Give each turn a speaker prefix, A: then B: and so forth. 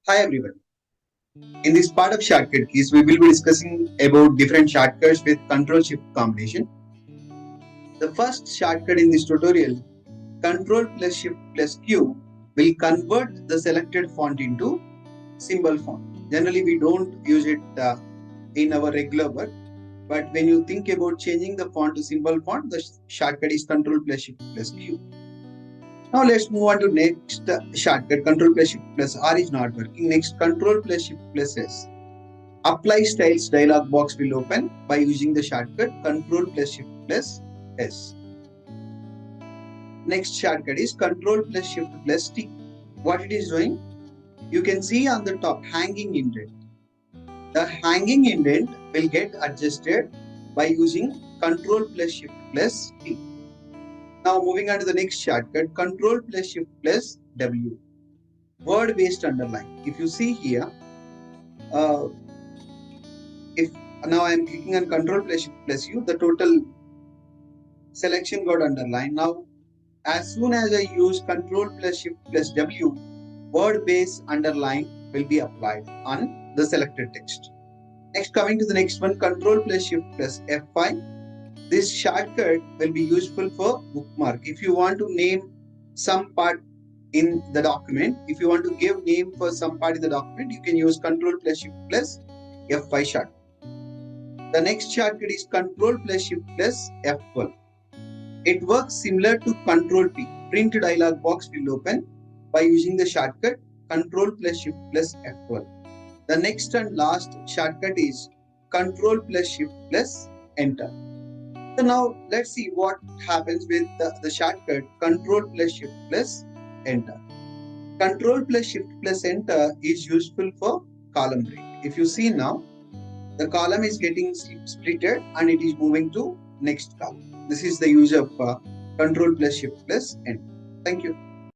A: Hi everyone. In this part of shortcut keys, we will be discussing about different shortcuts with Ctrl+Shift combination. The first shortcut in this tutorial, Ctrl+Shift+Q, will convert the selected font into symbol font. Generally, we don't use it in our regular work, but when you think about changing the font to symbol font, the shortcut is Ctrl+Shift+Q. Now let's move on to next shortcut. Ctrl+Shift+R is not working. Next, Ctrl+Shift+S. Apply styles dialog box will open by using the shortcut Ctrl+Shift+S. Next shortcut is Ctrl+Shift+T. What it is doing? You can see on the top hanging indent. The hanging indent will get adjusted by using Ctrl+Shift+T. Now moving on to the next shortcut, Ctrl+Shift+W. Word based underline. If you see here, if now I am clicking on Ctrl+Shift+U, the total selection got underlined. Now, as soon as I use Ctrl+Shift+W, word base underline will be applied on the selected text. Next, coming to the next one, Ctrl+Shift+F5. This shortcut will be useful for bookmark. If you want to name some part in the document, if you want to give name for some part in the document, you can use Ctrl+Shift+F5 shortcut. The next shortcut is Ctrl+Shift+F12. It works similar to Ctrl+P. Print dialog box will open by using the shortcut Ctrl+Shift+F12. The next and last shortcut is Ctrl+Shift+Enter. So now let's see what happens with the shortcut Ctrl+Shift+Enter. Ctrl+Shift+Enter is useful for column break. If you see now, the column is getting splitted and it is moving to next column. This is the use of Ctrl+Shift+Enter. Thank you.